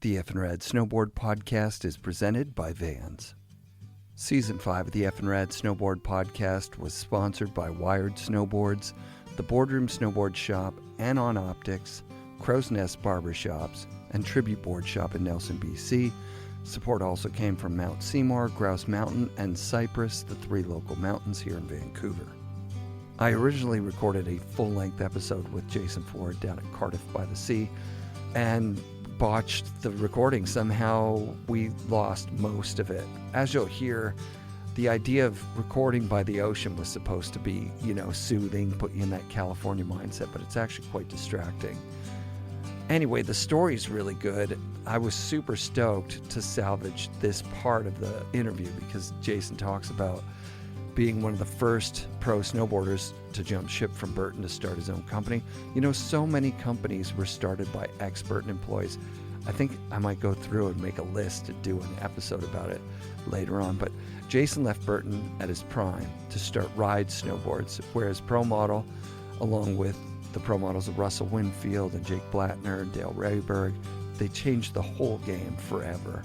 The FNRad Snowboard Podcast is presented by Vans. Season 5 of the FNRad Snowboard Podcast was sponsored by Wired Snowboards, the Boardroom Snowboard Shop, Anon Optics, Crow's Nest Barbershops, and Tribute Board Shop in Nelson, BC. Support also came from Mount Seymour, Grouse Mountain, and Cypress, the 3 local mountains here in Vancouver. I originally recorded a full-length episode with Jason Ford down at Cardiff by the Sea, and botched the recording. Somehow we lost most of it. As you'll hear, the idea of recording by the ocean was supposed to be, soothing, put you in that California mindset, but it's actually quite distracting. Anyway, the story's really good. I was super stoked to salvage this part of the interview because Jason talks about being one of the first pro snowboarders to jump ship from Burton to start his own company. So many companies were started by ex-Burton employees. I think I might go through and make a list to do an episode about it later on. But Jason left Burton at his prime to start Ride Snowboards, where his pro model, along with the pro models of Russell Winfield and Jake Blattner and Dale Rayberg, they changed the whole game forever.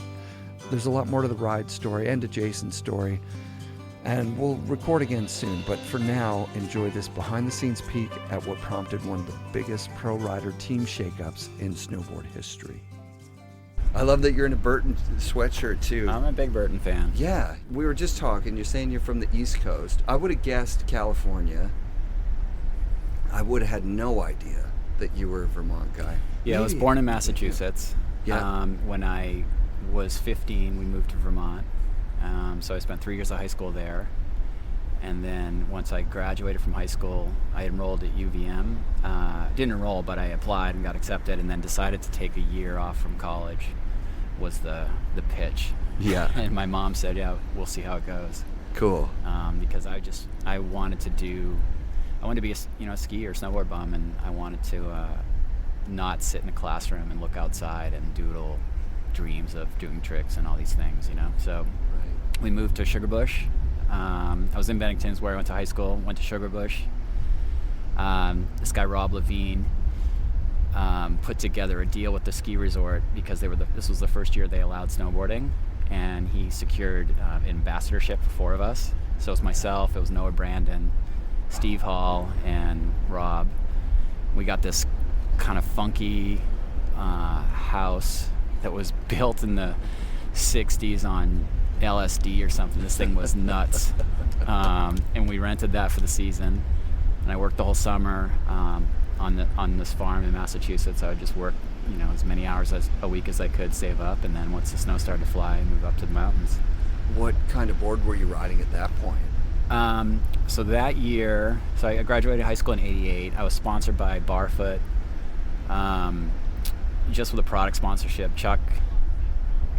There's a lot more to the Ride story and to Jason's story, and we'll record again soon, but for now, enjoy this behind-the-scenes peek at what prompted one of the biggest pro rider team shakeups in snowboard history. I love that you're in a Burton sweatshirt, too. I'm a big Burton fan. Yeah, we were just talking. You're saying you're from the East Coast. I would have guessed California. I would have had no idea that you were a Vermont guy. Yeah, Maybe. I was born in Massachusetts. Yeah. When I was 15, we moved to Vermont. So I spent 3 years of high school there. And then once I graduated from high school, I enrolled at UVM. Didn't enroll, but I applied and got accepted, and then decided to take a year off from college was the pitch. Yeah. And my mom said, yeah, we'll see how it goes. Cool. Because I wanted to be a ski or snowboard bum, and I wanted to not sit in a classroom and look outside and doodle dreams of doing tricks and all these things, So Right. we moved to Sugarbush. I was in Bennington, is where I went to high school. Went to Sugarbush. This guy Rob Levine put together a deal with the ski resort because this was the first year they allowed snowboarding, and he secured ambassadorship for 4 of us. So it was myself, it was Noah Brandon, Steve Hall, and Rob. We got this kind of funky house that was built in the 60s on LSD or something. This thing was nuts. And we rented that for the season. And I worked the whole summer on this farm in Massachusetts. I would just work, as many hours a week as I could, save up, and then once the snow started to fly, move up to the mountains. What kind of board were you riding at that point? So that year, I graduated high school in '88. I was sponsored by Barfoot, just with a product sponsorship. Chuck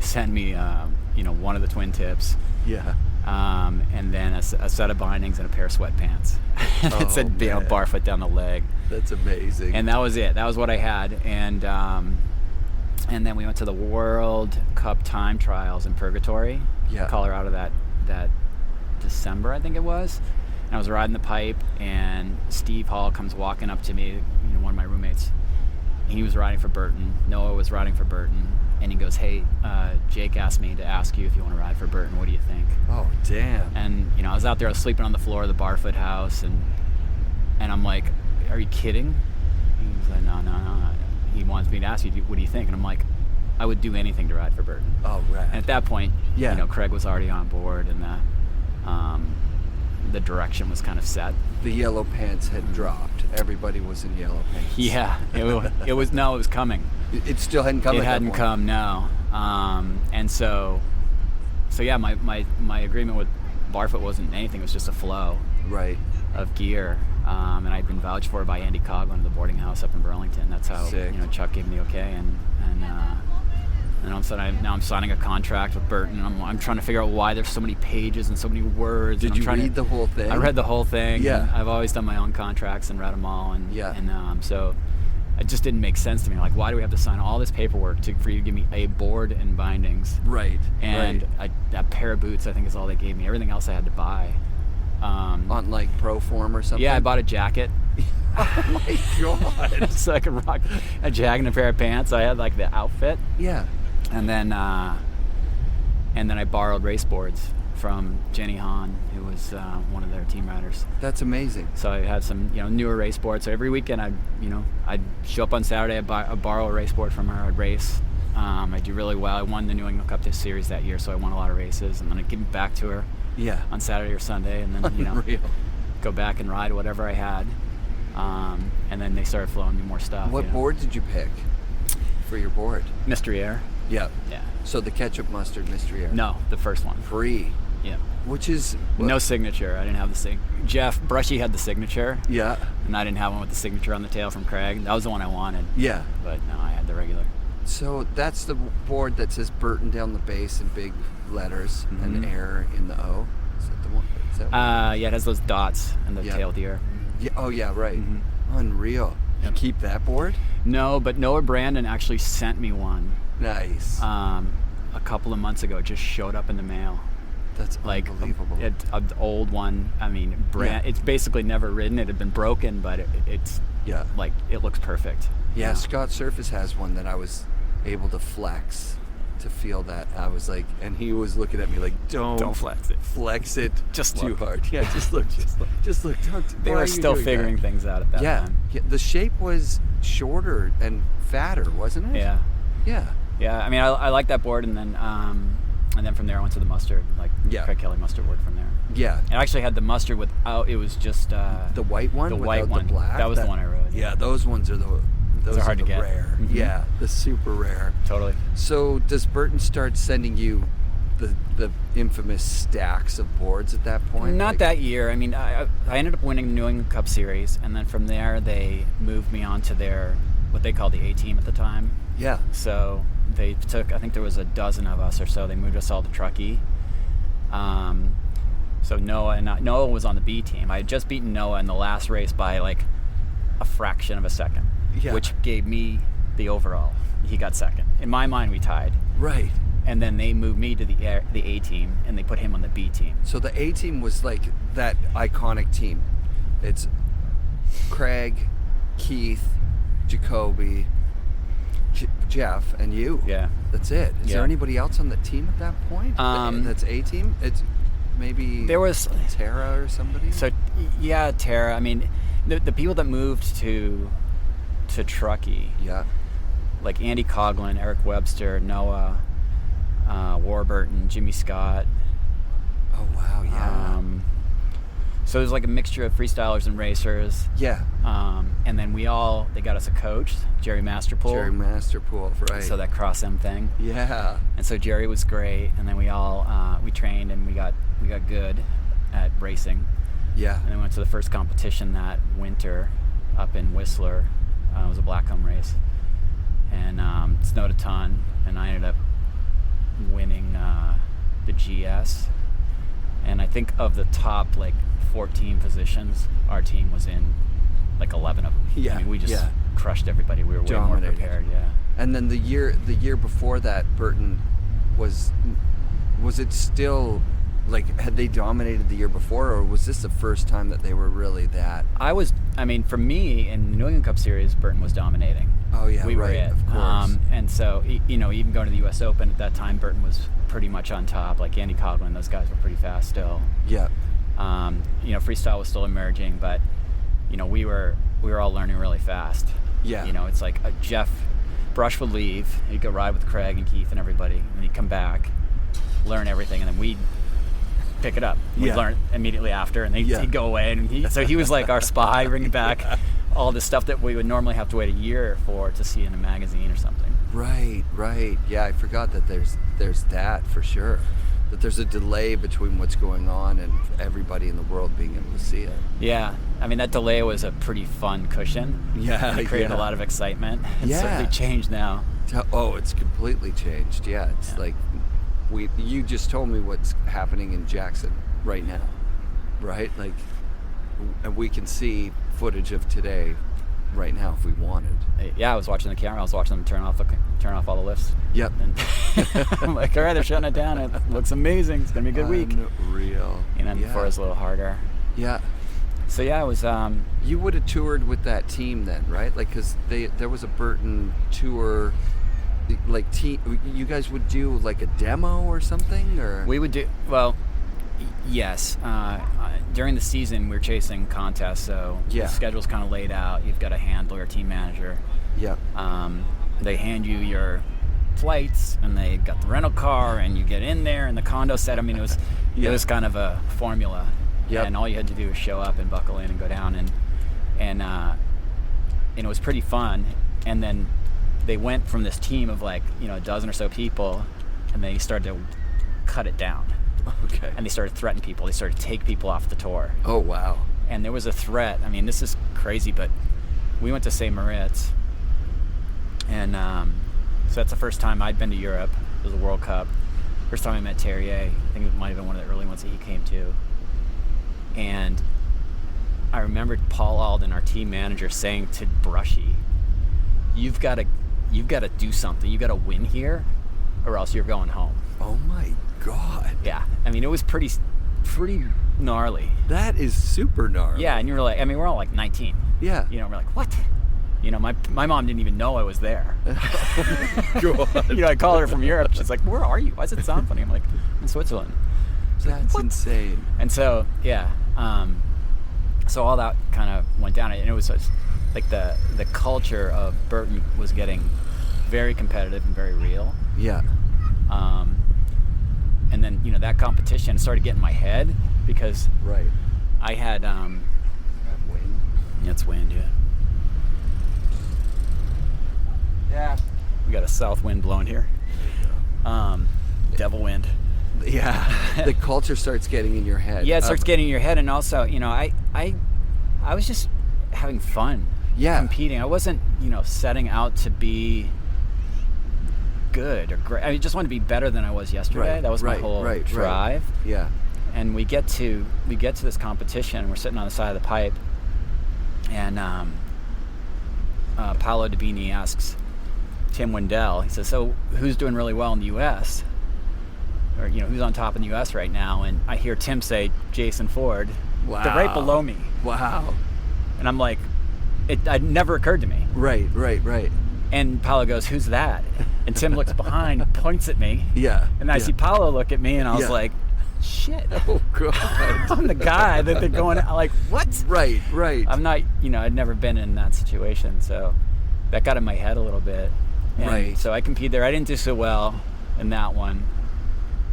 sent me, one of the twin tips. Yeah. And then a set of bindings and a pair of sweatpants. And it said, Barfoot down the leg. That's amazing. And that was it. That was what I had. And then we went to the World Cup time trials in Purgatory, Colorado, that December, I think it was. And I was riding the pipe, and Steve Hall comes walking up to me, one of my roommates. He was riding for Burton. Noah was riding for Burton. And he goes, hey, Jake asked me to ask you if you want to ride for Burton. What do you think? Oh, damn. And, I was out there, I was sleeping on the floor of the Barfoot house, and I'm like, are you kidding? He was like, no. He wants me to ask you, what do you think? And I'm like, I would do anything to ride for Burton. Oh, right. And at that point, Craig was already on board, and the direction was kind of set. The yellow pants had dropped. Everybody was in yellow pants. Yeah, it was coming. It still hadn't come. It hadn't come, no. And so yeah, my agreement with Barfoot wasn't anything. It was just a flow, right, of gear. And I'd been vouched for by Andy Coughlin of the boarding house up in Burlington. That's how Chuck gave me the okay, and all of a sudden I'm signing a contract with Burton. I'm trying to figure out why there's so many pages and so many words. Did you read the whole thing? I read the whole thing. Yeah. I've always done my own contracts and read them all. So it just didn't make sense to me. Like, why do we have to sign all this paperwork for you to give me a board and bindings? Right. And a pair of boots, I think, is all they gave me. Everything else I had to buy. On like Proform or something? Yeah, I bought a jacket. Oh my God. So I could rock a jacket and a pair of pants. I had like the outfit. Yeah. And then I borrowed race boards from Jenny Hahn, who was one of their team riders. That's amazing. So I had some, newer race boards. So every weekend, I'd show up on Saturday, I'd borrow a race board from her, I'd race. I do really well. I won the New England Cup Series that year, so I won a lot of races. And then I'd give it back to her on Saturday or Sunday, and then, go back and ride whatever I had. And then they started flowing me more stuff. What board did you pick for your board? Mystery Air. Yeah. Yeah. So the ketchup mustard Mystery Air? No, the first one. Free. Yeah. Which is... No signature. I didn't have the Jeff Brushy had the signature. Yeah. And I didn't have one with the signature on the tail from Craig. That was the one I wanted. Yeah. But no, I had the regular. So that's the board that says Burton down the base in big letters and Air in the O. Is that the one? Is that one? Yeah, it has those dots and the tail with the air. Yeah. Oh, yeah, right. Unreal. Yep. You keep that board? No, but Noah Brandon actually sent me one. Nice. A couple of months ago. It just showed up in the mail. That's unbelievable. An old one. I mean, it's basically never ridden. It had been broken, but it's like it looks perfect. Yeah, Scott Surface has one that I was able to flex to feel that. I was like, and he was looking at me like, don't flex it. Flex it just too look. hard. Yeah, just look. Just look. They were still figuring things out at that time. Yeah, the shape was shorter and fatter, wasn't it? Yeah. Yeah. Yeah, I mean, I like that board, and then from there I went to the mustard, Craig Kelly mustard board from there. Yeah. I actually had the mustard without. It was just the white one. The white one. The black. That was the one I rode. Yeah, those ones are those are hard to get. Rare. Mm-hmm. Yeah, the super rare. Totally. So does Burton start sending you the infamous stacks of boards at that point? Not that year. I mean, I ended up winning the New England Cup Series, and then from there they moved me on to their what they called the A team at the time. Yeah. So they took, I think there was a dozen of us or so. They moved us all to Truckee. So Noah was on the B team. I had just beaten Noah in the last race by like a fraction of a second, which gave me the overall. He got second. In my mind, we tied. Right. And then they moved me to the A team, and they put him on the B team. So the A team was like that iconic team. It's Craig, Keith, Jacoby, Jeff, and you. Yeah. That's it. Is there anybody else on the team at that point? That's A team? It's maybe there was Tara or somebody? So, yeah, Tara. I mean, the people that moved to Truckee. Yeah. Like Andy Coughlin, Eric Webster, Noah, Warburton, Jimmy Scott. Oh, wow, yeah. So there's like a mixture of freestylers and racers. Yeah. And then they got us a coach, Jerry Masterpool. Jerry Masterpool, right. So that Cross M thing. Yeah. And so Jerry was great, and then we all we trained and we got good at racing. Yeah. And then we went to the first competition that winter up in Whistler. It was a Blackcomb race. And it snowed a ton, and I ended up winning the GS. And I think of the top 14 positions, our team was in 11 of them. Yeah. I mean, we just crushed everybody. We were way more prepared. Yeah. And then the year before that, Burton was it still had they dominated the year before, or was this the first time that they were really that? For me in the New England Cup Series, Burton was dominating. Oh yeah, we were it. Of course. And so even going to the U.S. Open at that time, Burton was pretty much on top. Like Andy Coughlin, those guys were pretty fast still. Yeah. Freestyle was still emerging, but we were all learning really fast. Yeah. It's like Jeff Brush would leave, he'd go ride with Craig and Keith and everybody, and he'd come back, learn everything, and then we'd pick it up. We'd learn immediately after, and he'd go away, and he was like our spy, bringing back all the stuff that we would normally have to wait a year for to see in a magazine or something. Right. Yeah, I forgot that there's that for sure. That there's a delay between what's going on and everybody in the world being able to see it. Yeah. I mean, that delay was a pretty fun cushion. Yeah. It created a lot of excitement. It's certainly changed now. Oh, it's completely changed. Yeah. It's you just told me what's happening in Jackson right now, right? And we can see footage of today right now if we wanted. Yeah, I was watching the camera. I was watching them turn off all the lifts. Yep. And I'm like, all right, they're shutting it down. It looks amazing. It's gonna be a good week. Unreal. And then before it was a little harder. Yeah. So yeah, it was. You would have toured with that team then, right? Because there was a Burton tour like you guys would do like a demo or something, or we would do yes. During the season, we're chasing contests, so the schedule's kind of laid out. You've got a handler, a team manager. Yeah. They hand you your flights, and they got the rental car, and you get in there, and the condo set. I mean, it was kind of a formula. Yep. And all you had to do was show up and buckle in and go down, and it was pretty fun. And then they went from this team of like a dozen or so people, and they started to cut it down. Okay. And they started threatening people. They started to take people off the tour. Oh, wow. And there was a threat. I mean, this is crazy, but we went to Seymour, and so that's the first time I'd been to Europe. It was a World Cup. First time I met Terrier. I think it might have been one of the early ones that he came to. And I remembered Paul Alden, our team manager, saying to Brushy, "You've got to do something. You've got to win here, or else you're going home." Oh my God. Yeah. I mean, it was pretty gnarly. That is super gnarly. Yeah, and you were like, I mean, we're all like 19. Yeah. We're like, what? My mom didn't even know I was there. God. I called her from Europe. She's like, "Where are you? Why does it sound funny?" I'm like, "I'm in Switzerland." That's like, insane. And so, yeah. So all that kind of went down, and it was like the culture of Burton was getting very competitive and very real. Yeah. And then that competition started getting in my head because I had wind. It's wind, yeah. Yeah. We got a south wind blowing here. Devil wind. Yeah. The culture starts getting in your head. Yeah, it starts getting in your head, and also, I was just having fun. Yeah. Competing. I wasn't, setting out to be good or great. I just wanted to be better than I was yesterday. Right, that was my whole drive. Yeah. And we get to this competition, and we're sitting on the side of the pipe, and Paolo Dabini asks Tim Wendell, he says, "So who's doing really well in the U.S.? Or, who's on top in the U.S. right now?" And I hear Tim say, "Jason Ford." Wow. They're right below me. Wow. And I'm like, it never occurred to me. Right. And Paolo goes, "Who's that?" And Tim looks behind, points at me. Yeah. And I see Paolo look at me, and I was like, shit. Oh, God. I'm the guy that they're going, like, what? Right. I'm not, I'd never been in that situation, so that got in my head a little bit. And so I competed there. I didn't do so well in that one.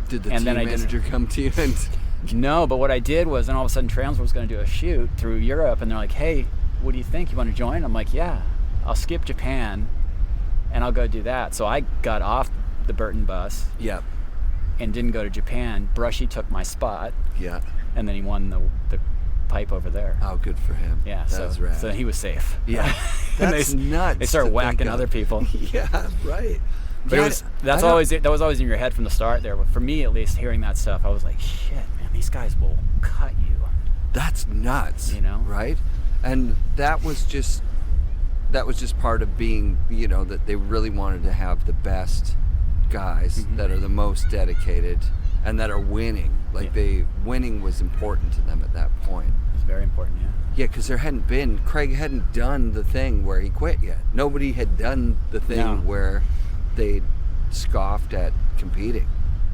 Did the team manager come to you and... No, but what I did was, and all of a sudden Trans was going to do a shoot through Europe, and they're like, "Hey, what do you think? You want to join?" I'm like, "Yeah, I'll skip Japan, and I'll go do that." So I got off the Burton bus. Yep. And didn't go to Japan. Brushy took my spot. Yeah. And then he won the pipe over there. Oh, good for him. Yeah, that's rad. So he was safe. Yeah. That's nuts. They start whacking other people. Yeah, right. But that was always in your head from the start there. But for me, at least, hearing that stuff, I was like, shit, man, these guys will cut you. That's nuts. Right? And that was just part of being, that they really wanted to have the best guys that are the most dedicated and that are winning. Like winning was important to them at that point. It's very important, yeah. Yeah, because Craig hadn't done the thing where he quit yet. Nobody had done the thing where they scoffed at competing.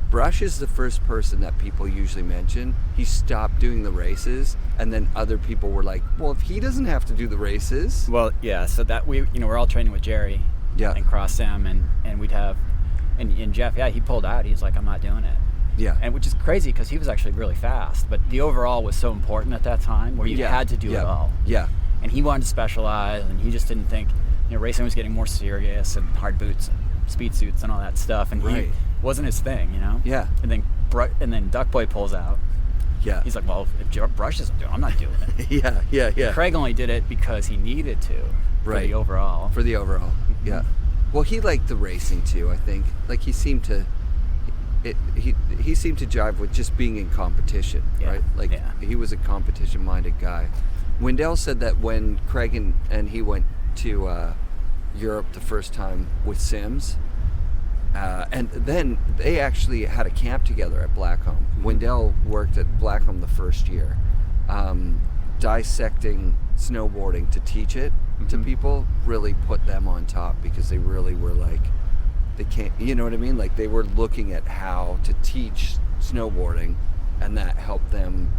Brush is the first person that people usually mention. He stopped doing the races, and then other people were like, "Well, if he doesn't have to do the races." Well, yeah. So that we're all training with Jerry, and Cross Sam, and we'd have, and Jeff, he pulled out. He's like, "I'm not doing it." Yeah. And which is crazy because he was actually really fast, but the overall was so important at that time where you had to do it all. Yeah. And he wanted to specialize, and he just didn't think, racing was getting more serious and hard boots and speed suits and all that stuff, and he wasn't his thing, Yeah. And then Duck Boy pulls out. Yeah. He's like, "Well, if Brush isn't doing it, I'm not doing it." Yeah. Craig only did it because he needed to for the overall. For the overall, yeah. Well, he liked the racing too, I think. Like he seemed to jive with just being in competition, right? Like he was a competition-minded guy. Wendell said that when Craig and he went to Europe the first time with Sims, and then they actually had a camp together at Blackcomb. Wendell worked at Blackcomb the first year, dissecting snowboarding to teach it to people. Really put them on top because they really were they can't, you know what I mean? Like they were looking at how to teach snowboarding, and that helped them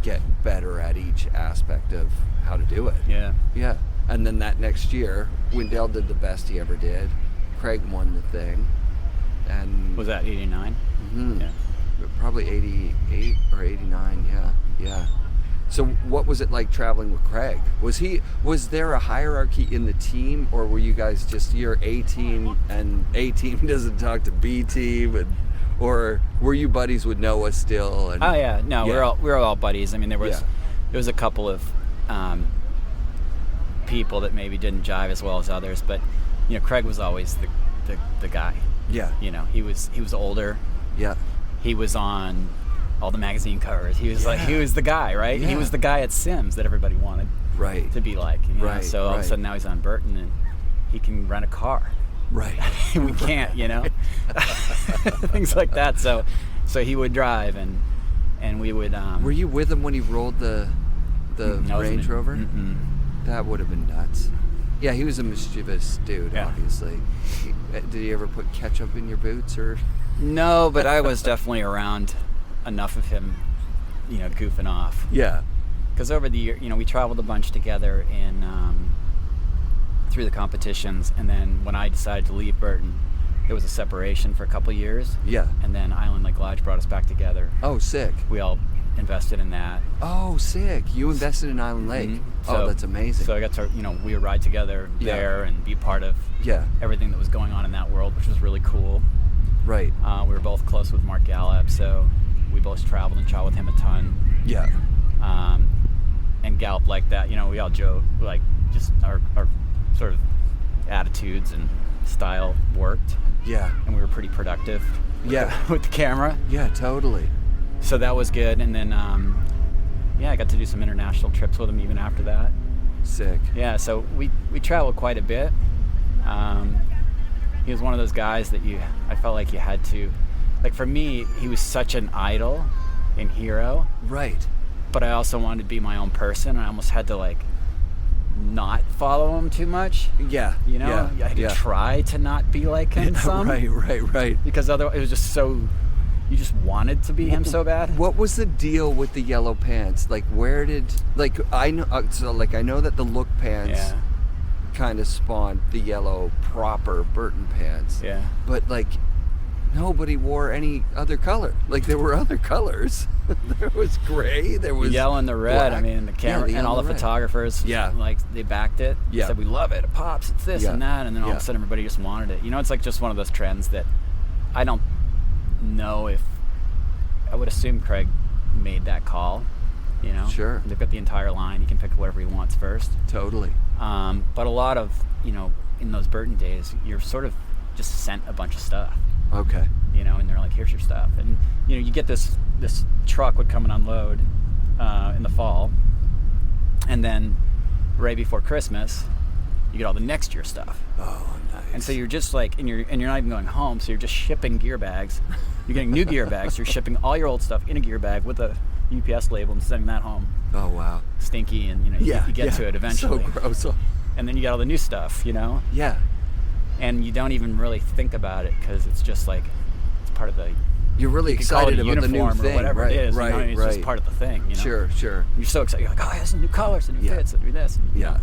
get better at each aspect of how to do it. Yeah. And then that next year, Wendell did the best he ever did. Craig won the thing. And was that 89? Mm-hmm. Yeah. Probably 88 or 89, yeah. So what was it like traveling with Craig? Was there a hierarchy in the team, or were you guys just your A team and A team doesn't talk to B team, or were you buddies with Noah still? And, oh yeah, no, yeah. we were all buddies. I mean, there was a couple of people that maybe didn't jive as well as others, but Craig was always the guy. Yeah. He was older. Yeah. He was on all the magazine covers. He was he was the guy, right? Yeah. He was the guy at Sims that everybody wanted to be like. Right. So all of a sudden now he's on Burton and he can rent a car. Right. We can't, things like that. So he would drive and we would. Were you with him when he rolled the Range Rover? Mm-mm. That would have been nuts. Yeah, he was a mischievous dude, obviously. Did he ever put ketchup in your boots or? No, but I was definitely around enough of him, goofing off. Yeah. Because over the year, we traveled a bunch together through the competitions, and then when I decided to leave Burton, there was a separation for a couple of years. Yeah. And then Island Lake Lodge brought us back together. Oh, sick. We all invested in that. Oh, sick. You invested in Island Lake. Mm-hmm. Oh, that's amazing. So I got to, we would ride together there and be part of everything that was going on in that world, which was really cool. Right. We were both close with Mark Gallup, so we both traveled and shot with him a ton. Yeah. And Gallup liked that. We all joke, like, just our sort of attitudes and style worked. Yeah. And we were pretty productive with the camera. Yeah, totally. So that was good. And then, I got to do some international trips with him even after that. Sick. Yeah, so we traveled quite a bit. He was one of those guys that I felt like you had to, like for me, he was such an idol and hero. Right. But I also wanted to be my own person, and I almost had to not follow him too much. Yeah. I had to try to not be like him some. Right. Because otherwise it was just so, you just wanted to be him so bad. What was the deal with the yellow pants? Like I know that the look pants kind of spawned the yellow proper Burton pants. Yeah. But nobody wore any other color. There were other colors. There was gray, there was yellow and the red. Black. I mean, the camera and all the photographers, they backed it. They said, we love it, it pops, it's this and that, and then all of a sudden everybody just wanted it. It's just one of those trends that I don't know if, I would assume Craig made that call. Sure. They've got the entire line. He can pick whatever he wants first. Totally. But a lot of, in those Burton days, you're sort of just sent a bunch of stuff. Okay. And they're like, here's your stuff. And, you get this truck would come and unload in the fall. And then right before Christmas, you get all the next year stuff. Oh, nice. And so you're just and you're not even going home, so you're just shipping gear bags. You're getting new gear bags. You're shipping all your old stuff in a gear bag with a UPS label and sending that home. Oh, wow. Stinky, and you get to it eventually. So gross. And then you got all the new stuff, Yeah. And you don't even really think about it because it's just it's part of the. You're really excited about the new thing, or whatever it is. Right. It's just part of the thing. Sure. You're so excited. You're like, oh, it has some new colors, and new fits, and do this. And, Yeah,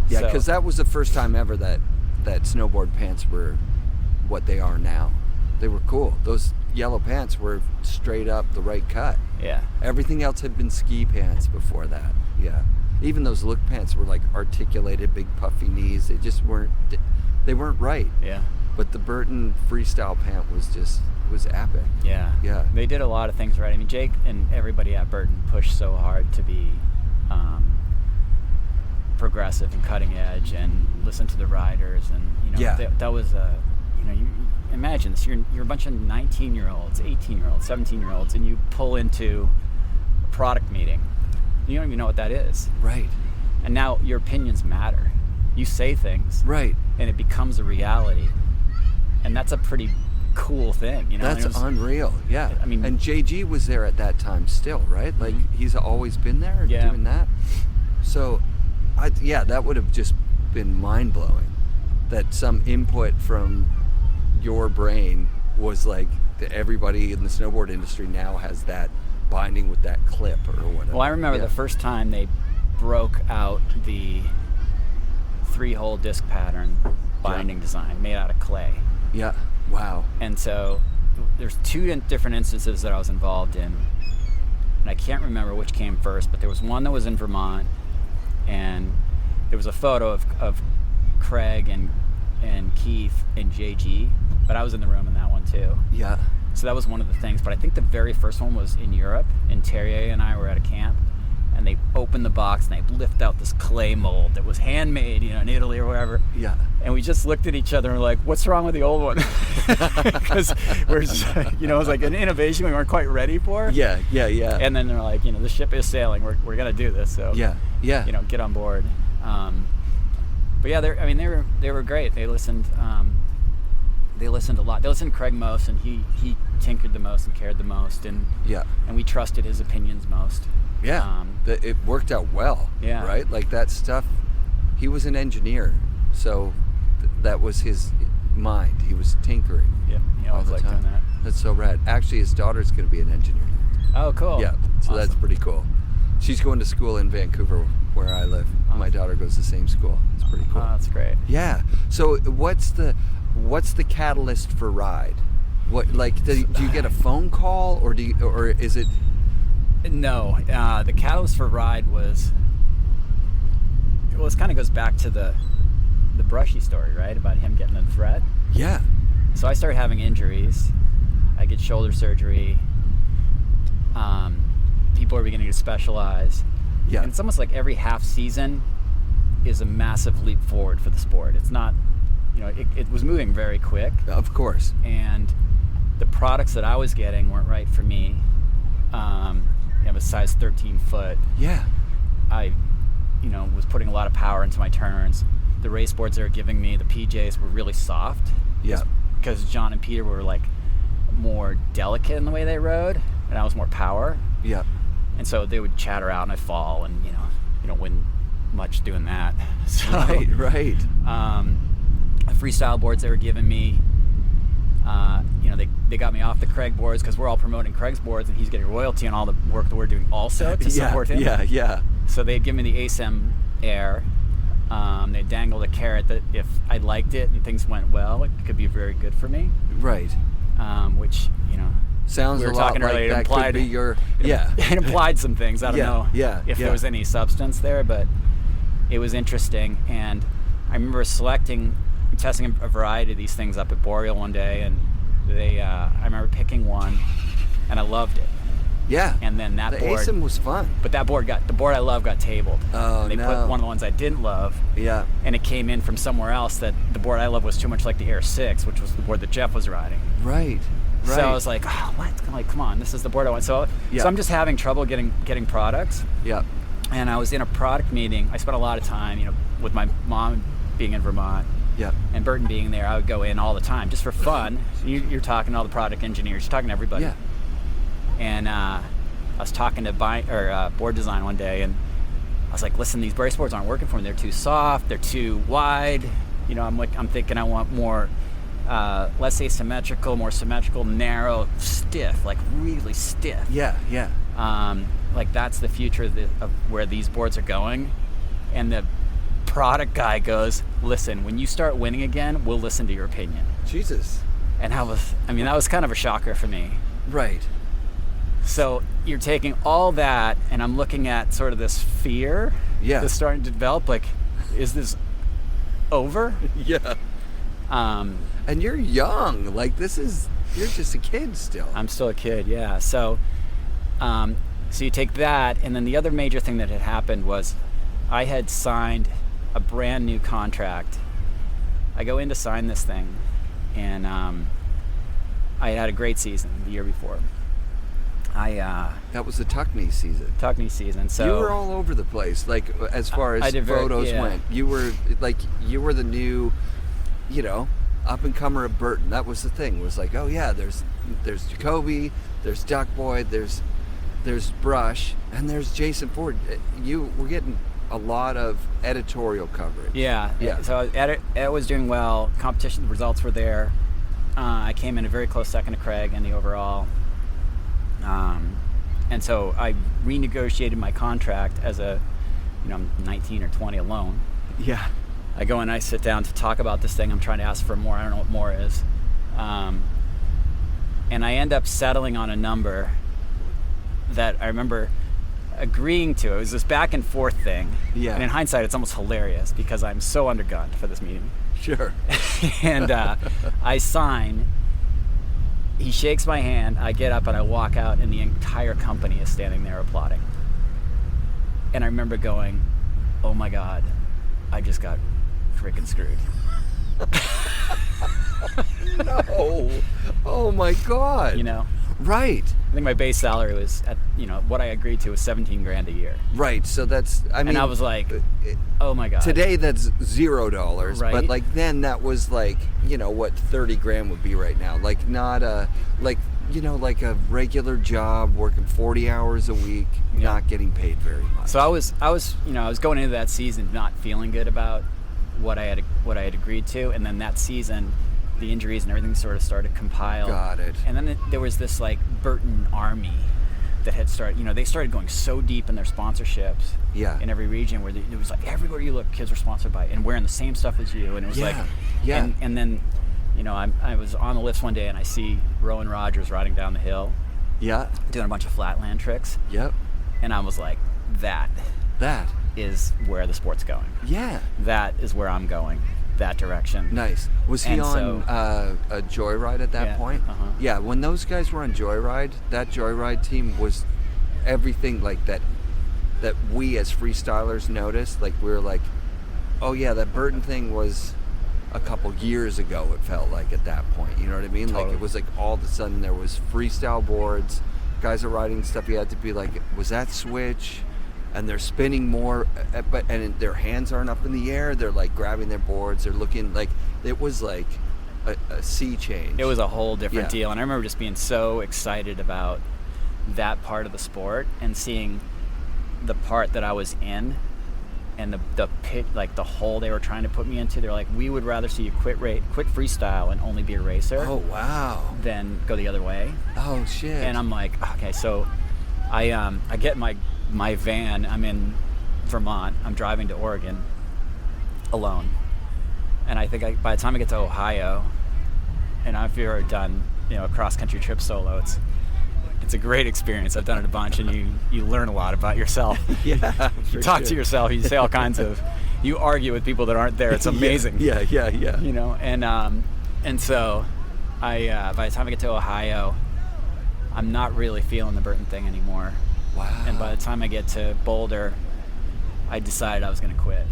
because that was the first time ever that snowboard pants were what they are now. They were cool. Those yellow pants were straight up the right cut. Yeah. Everything else had been ski pants before that. Yeah. Even those look pants were articulated, big puffy knees. They just weren't. They weren't right. Yeah. But the Burton freestyle pant was epic. Yeah. Yeah. They did a lot of things right. I mean, Jake and everybody at Burton pushed so hard to be progressive and cutting edge and listen to the riders, and that was you imagine this. You're a bunch of 19-year-olds, 18-year-olds, 17-year-olds, and you pull into a product meeting. You don't even know what that is. Right. And now your opinions matter. You say things. Right. And it becomes a reality. And that's a pretty cool thing, That's unreal. Yeah. I mean, and JG was there at that time still, right? He's always been there doing that. So, that would have just been mind-blowing. That some input from, your brain was like everybody in the snowboard industry now has that binding with that clip or whatever. Well, I remember the first time they broke out the 3-hole disc pattern binding design made out of clay. Yeah. Wow. And so there's 2 different instances that I was involved in, and I can't remember which came first, but there was one that was in Vermont, and there was a photo of Craig and Keith and JG, but I was in the room in that one too. Yeah. So that was one of the things, but I think the very first one was in Europe, and Terrier and I were at a camp, and they opened the box and they lift out this clay mold that was handmade, in Italy or wherever. Yeah. And we just looked at each other and were like, what's wrong with the old one? Because we're just, it was like an innovation we weren't quite ready for. Yeah. And then they're like, the ship is sailing. We're going to do this. So, yeah. Get on board. But yeah, they were great. They listened a lot. They listened to Craig most, and he tinkered the most and cared the most, and we trusted his opinions most. Yeah, it worked out well. Yeah, right. Like that stuff. He was an engineer, so that was his mind. He was tinkering. Yeah, he always liked doing that. That's so rad. Actually, his daughter's going to be an engineer. Oh, cool. Yeah, so awesome. That's pretty cool. She's going to school in Vancouver, where I live. Awesome. My daughter goes to the same school. It's pretty cool. Oh, that's great. Yeah. So what's the catalyst for Ride? What do you get a phone call or is it? No, the catalyst for Ride was. Well, this kind of goes back to the Brushy story, right? About him getting the threat. Yeah. So I started having injuries. I get shoulder surgery. People are beginning to specialize. Yeah. And it's almost like every half season is a massive leap forward for the sport. It's not, it was moving very quick. Of course. And the products that I was getting weren't right for me. I have a size 13 foot. Yeah. I, was putting a lot of power into my turns. The race boards they were giving me, the PJs were really soft. Yeah. Because John and Peter were like more delicate in the way they rode, and I was more power. Yeah. And so they would chatter out and I'd fall, and you don't win much doing that. So, right. The freestyle boards they were giving me, they got me off the Craig boards because we're all promoting Craig's boards, and he's getting royalty on all the work that we're doing also to support him. Yeah. So they'd give me the ASM Air. They dangled a carrot that if I liked it and things went well, it could be very good for me. Right. Which, sounds we were a lot talking like earlier, that implied, could be your... It implied some things. I don't know if there was any substance there, but it was interesting. And I remember testing a variety of these things up at Boreal one day, and I remember picking one, and I loved it. Yeah. And then the board... ASM was fun. But the board I love got tabled. Oh, and they put one of the ones I didn't love. Yeah. And it came in from somewhere else that the board I love was too much like the Air 6, which was the board that Jeff was riding. Right. So I was like, what? I'm like, come on, this is the board I want. So I'm just having trouble getting products. Yeah. And I was in a product meeting. I spent a lot of time, with my mom being in Vermont. Yeah. And Burton being there. I would go in all the time just for fun. You're talking to all the product engineers. You're talking to everybody. Yeah. And I was talking to board design one day, and I was like, listen, these brace boards aren't working for me. They're too soft. They're too wide. I'm thinking I want more, less asymmetrical, more symmetrical, narrow, stiff, like really stiff. Yeah. Like that's the future of where these boards are going. And the product guy goes, listen, when you start winning again, we'll listen to your opinion. Jesus. And that was kind of a shocker for me. Right. So you're taking all that, and I'm looking at sort of this fear that's starting to develop. Like, is this over? Yeah. And you're young. Like, you're just a kid still. I'm still a kid, yeah. So you take that, and then the other major thing that had happened was I had signed a brand new contract. I go in to sign this thing, and I had a great season the year before. That was the Tuckney season. So you were all over the place, like as far as photos went. You were the new, up and comer of Burton. That was the thing. It was like, oh yeah, there's Jacoby, there's Duckboy, there's Brush, and there's Jason Ford. You were getting a lot of editorial coverage. Yeah. So edit was doing well. Competition results were there. I came in a very close second to Craig in the overall. And so I renegotiated my contract as I'm 19 or 20 alone. Yeah. I go and I sit down to talk about this thing. I'm trying to ask for more. I don't know what more is. And I end up settling on a number that I remember agreeing to. It was this back and forth thing. Yeah. And in hindsight, it's almost hilarious because I'm so undergunned for this meeting. Sure. And I sign. He shakes my hand. I get up and I walk out, and the entire company is standing there applauding. And I remember going, "Oh my God, I just got freaking screwed." No. Oh my God. You know? Right. I think my base salary was at, what I agreed to was $17,000 a year. Right. So that's, and I was like, oh my God. Today that's $0. Right. But like then that was like, what 30 grand would be right now. Like not like a regular job, working 40 hours a week, not getting paid very much. So I was going into that season not feeling good about what I had agreed to, and then that season, the injuries and everything sort of started to compile. Got it. And then there was this like Burton army that had started. They started going so deep in their sponsorships. Yeah. In every region where it was like everywhere you look, kids were sponsored by and wearing the same stuff as you, and it was and then, I was on the lifts one day and I see Rowan Rogers riding down the hill. Yeah. Doing a bunch of flatland tricks. Yep. And I was like, that is where the sport's going. Yeah. That is where I'm going. That direction. Nice. Was he on a Joyride at that point? Uh-huh. Yeah, when those guys were on Joyride, that Joyride team was everything like that we as freestylers noticed. Like we were like, oh yeah, that Burton thing was a couple years ago, it felt like at that point. You know what I mean? Totally. Like it was like all of a sudden there was freestyle boards, guys are riding stuff, you had to be like, was that switch? And they're spinning more, and their hands aren't up in the air. They're like grabbing their boards. They're looking like it was like a sea change. It was a whole different Yeah. deal, and I remember just being so excited about that part of the sport and seeing the part that I was in, and the pit, like the hole they were trying to put me into. They're like, we would rather see you quit freestyle and only be a racer. Oh wow. Than go the other way. Oh shit. And I'm like, okay, so I get my van. I'm in Vermont. I'm driving to Oregon alone, and I think by the time I get to Ohio, and if you've ever done a cross country trip solo, it's a great experience. I've done it a bunch, and you learn a lot about yourself. Yeah. You talk to yourself. You say all kinds of. You argue with people that aren't there. It's amazing. Yeah. And so I by the time I get to Ohio, I'm not really feeling the Burton thing anymore. Wow. And by the time I get to Boulder, I decided I was going to quit.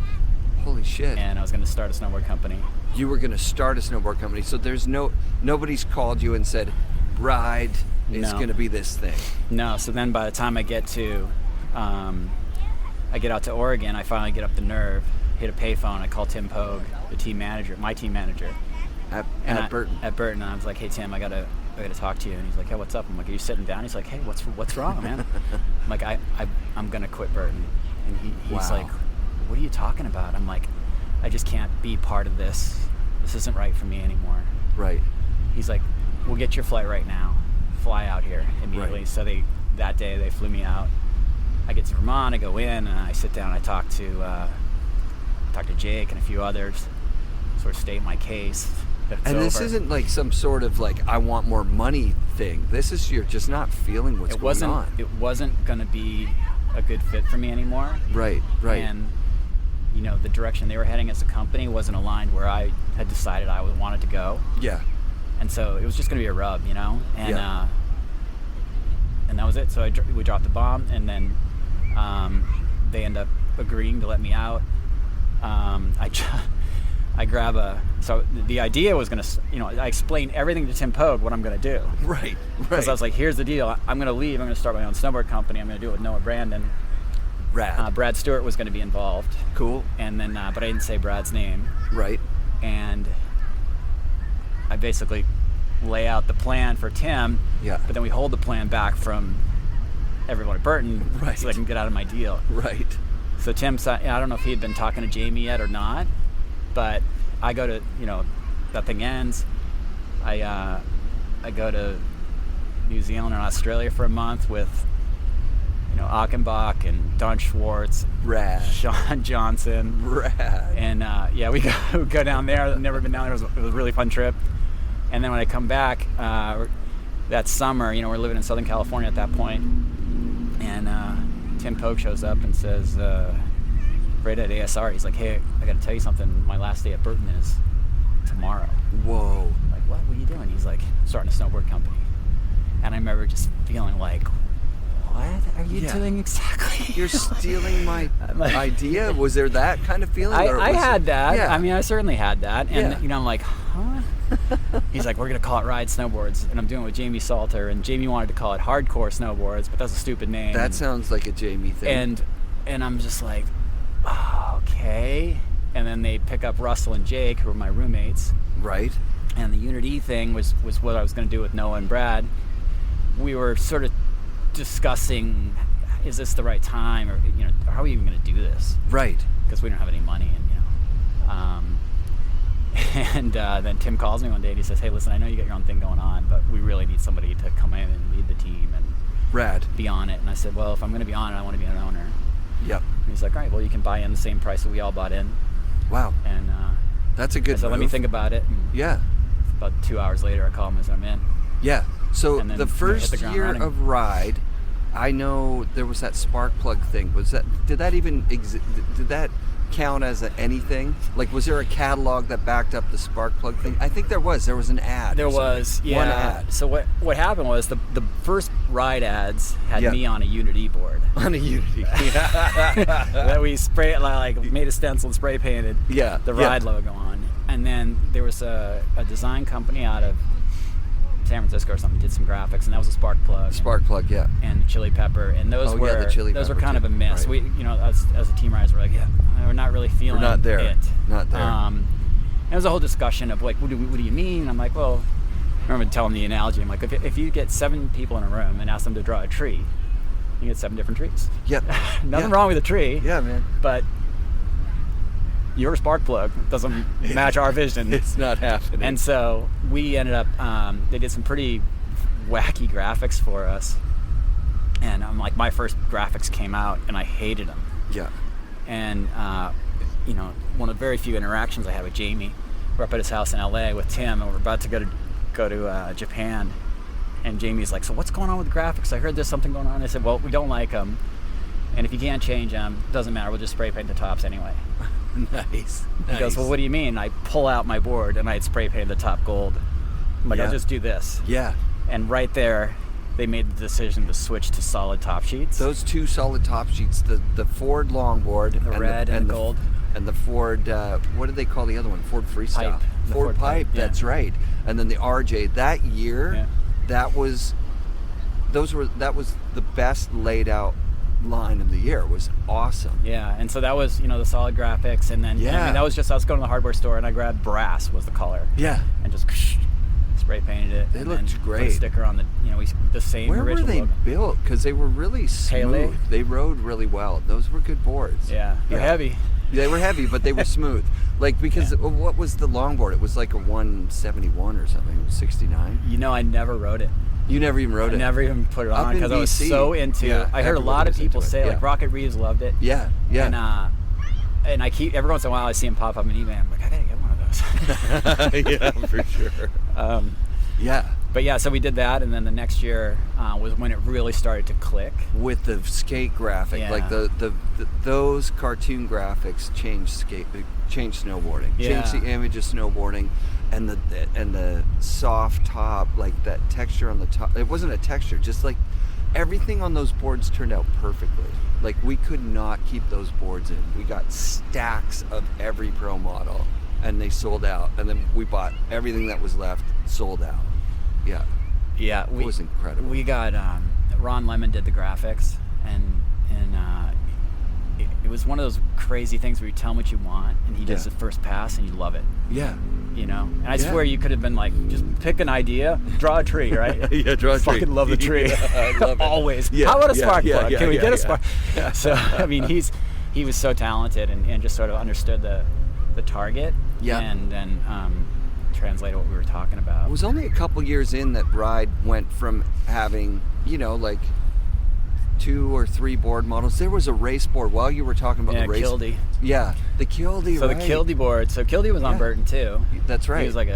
Holy shit. And I was going to start a snowboard company. You were going to start a snowboard company. So there's nobody's called you and said, Ride is going to be this thing. No. So then by the time I get to, I get out to Oregon, I finally get up the nerve, hit a payphone. I call Tim Pogue, my team manager. At Burton. At Burton. And I was like, hey, Tim, I got to talk to you. And he's like, hey, what's up? I'm like, are you sitting down? He's like, hey, what's wrong, man? I'm like, I'm going to quit Burton. And he's like, what are you talking about? I'm like, I just can't be part of this. This isn't right for me anymore. Right. He's like, we'll get your flight right now. Fly out here immediately. Right. So that day they flew me out. I get to Vermont, I go in, and I sit down, I talk to Jake and a few others, sort of state my case. And this isn't like some sort of like I want more money thing. This is you're just not feeling what's going on. It wasn't going to be a good fit for me anymore. Right. And the direction they were heading as a company wasn't aligned where I had decided I wanted to go. Yeah. And so it was just going to be a rub, and yeah. And that was it. So we dropped the bomb, and then they end up agreeing to let me out. I grab so the idea was going to, I explained everything to Tim Pogue what I'm going to do. Right. Because I was like, here's the deal. I'm going to leave. I'm going to start my own snowboard company. I'm going to do it with Noah Brandon. Rad. Brad Stewart was going to be involved. Cool. And then, but I didn't say Brad's name. Right. And I basically lay out the plan for Tim. Yeah. But then we hold the plan back from everyone at Burton. Right. So I can get out of my deal. Right. So Tim, I don't know if he had been talking to Jamie yet or not, but I go to, that thing ends. I go to New Zealand and Australia for a month with, Achenbach and Don Schwartz, Rad. Sean Johnson. Rad. And we go down there. I've never been down there. It was a really fun trip. And then when I come back that summer, we're living in Southern California at that point, and Tim Pogue shows up and says, right at ASR, he's like, hey, I got to tell you something. My last day at Burton is tomorrow. Whoa. Like, what are you doing? He's like, starting a snowboard company. And I remember just feeling like, what are you doing exactly? You're stealing my idea? Was there that kind of feeling? I had that. Yeah. I mean, I certainly had that. And, I'm like, huh? He's like, we're going to call it Ride Snowboards. And I'm doing it with Jamie Salter. And Jamie wanted to call it Hardcore Snowboards, but that's a stupid name. That sounds like a Jamie thing. And I'm just like, oh, okay. And then they pick up Russell and Jake, who were my roommates. Right. And the Unity thing was what I was going to do with Noah and Brad. We were sort of discussing, is this the right time, or how are we even going to do this? Right. Because we don't have any money, and then Tim calls me one day and he says, hey, listen, I know you got your own thing going on, but we really need somebody to come in and lead the team and Rad. be on it. And I said, well, if I'm going to be on it, I want to be an owner. Yep. And he's like, all right, well, you can buy in the same price that we all bought in. Wow. And that's a good so move. let me think about it. And yeah. About 2 hours later, I call him and said, I'm in. Yeah. So And then, the first year running. of Ride, I know there was that spark plug thing. Did that even exist? Did that count as anything? Like, was there a catalog that backed up the spark plug thing? I think there was. There was an ad. There was, yeah. One ad. So what happened was the first Ride ads had me on a Unity board. On a Unity. That we made a stencil and spray painted Yeah. the Ride logo on. And then there was a design company out of San Francisco or something did some graphics, and that was a spark plug. Spark plug, yeah. And Chili Pepper, and those the were Chili those were Pepper kind of a too. miss. Right. We, as a team riders, we're like, we're not really feeling We're not there. it. Not there. And it was a whole discussion of like, what do you mean? And I'm like, well, I remember telling the analogy. I'm like, if you get 7 people in a room and ask them to draw a tree, you get 7 different trees. Yep. Nothing wrong with a tree. Yeah, man. But your spark plug doesn't match our vision. It's not happening. And so we ended up, they did some pretty wacky graphics for us. And I'm like, my first graphics came out and I hated them. Yeah. And, one of the very few interactions I had with Jamie, we're up at his house in LA with Tim, and we're about to go to Japan. And Jamie's like, so what's going on with the graphics? I heard there's something going on. I said, well, we don't like them. And if you can't change them, doesn't matter. We'll just spray paint the tops anyway. Nice. He goes, well, what do you mean? I pull out my board and I had spray painted the top gold. I'm like, I'll just do this. Yeah. And right there, they made the decision to switch to solid top sheets. Those 2 solid top sheets, the Ford longboard, the red and the gold, and the Ford. What did they call the other one? Ford Freestyle. Pipe. Ford Pipe. Yeah. That's right. And then the RJ. That year, that was the best laid out line of the year. It was awesome. Yeah, and so that was the solid graphics, and then that was just us going to the hardware store and I grabbed brass was the color. Yeah. And just spray painted it. They looked great. Put a sticker on the same Where original were they logo. built? Because they were really smooth. Heli. They rode really well. Those were good boards. Yeah, they're heavy. They were heavy, but they were smooth. Like, because what was the longboard? It was like a 171 or something. It was 69. I never rode it. You never even rode it? I never even put it on because I was so into it. I heard a lot of people say, like, Rocket Reeves loved it. Yeah, yeah. And I keep, every once in a while I see him pop up on eBay. I'm like, I gotta get one of those. Yeah, for sure. Yeah. But yeah, so we did that, and then the next year was when it really started to click. With the skate graphic, like those cartoon graphics changed snowboarding, changed the image of snowboarding, and the soft top, like that texture on the top. It wasn't a texture, just like everything on those boards turned out perfectly. Like, we could not keep those boards in. We got stacks of every pro model, and they sold out. And then we bought everything that was left, sold out. Yeah. Yeah, it was incredible. We got Ron Lemon did the graphics, and it was one of those crazy things where you tell him what you want, and he does the first pass, and you love it. Yeah. And I swear you could have been like, just pick an idea, draw a tree, right? Yeah, draw a tree. Fucking love the tree. I love it. Always. Yeah, how about a spark plug? Can we get a spark? Yeah. So I mean, he was so talented and just sort of understood the target. Yeah. And then translate what we were talking about. It was only a couple years in that Ride went from having, like 2 or 3 board models. There was a race board while you were talking about the race. Kildy. Yeah, the Kildy. So right. the Kildy board. So Kildy was on Burton too. That's right. He was like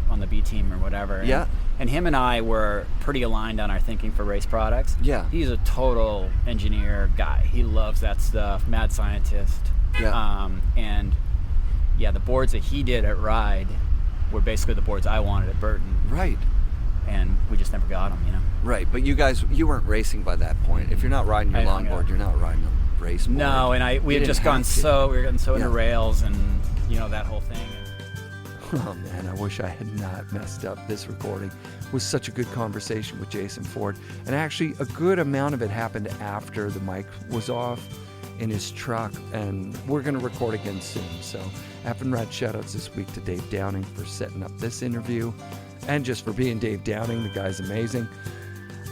on the B team or whatever. Yeah. And him and I were pretty aligned on our thinking for race products. Yeah. He's a total engineer guy. He loves that stuff. Mad scientist. Yeah. And the boards that he did at Ride were basically the boards I wanted at Burton. Right. And we just never got them, Right, but you weren't racing by that point. If you're not riding your longboard, you're not riding a race board. No, and we were getting so into rails and that whole thing. Oh man, I wish I had not messed up this recording. It was such a good conversation with Jason Ford, and actually a good amount of it happened after the mic was off in his truck, and we're going to record again soon. So FNRad shoutouts this week to Dave Downing for setting up this interview, and just for being Dave Downing. The guy's amazing.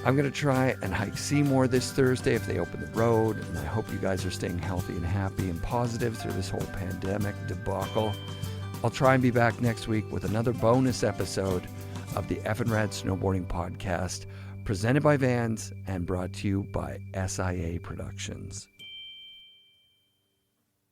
I'm going to try and hike Seymour this Thursday if they open the road, and I hope you guys are staying healthy and happy and positive through this whole pandemic debacle. I'll try and be back next week with another bonus episode of the FNRad Snowboarding Podcast, presented by Vans and brought to you by SIA Productions.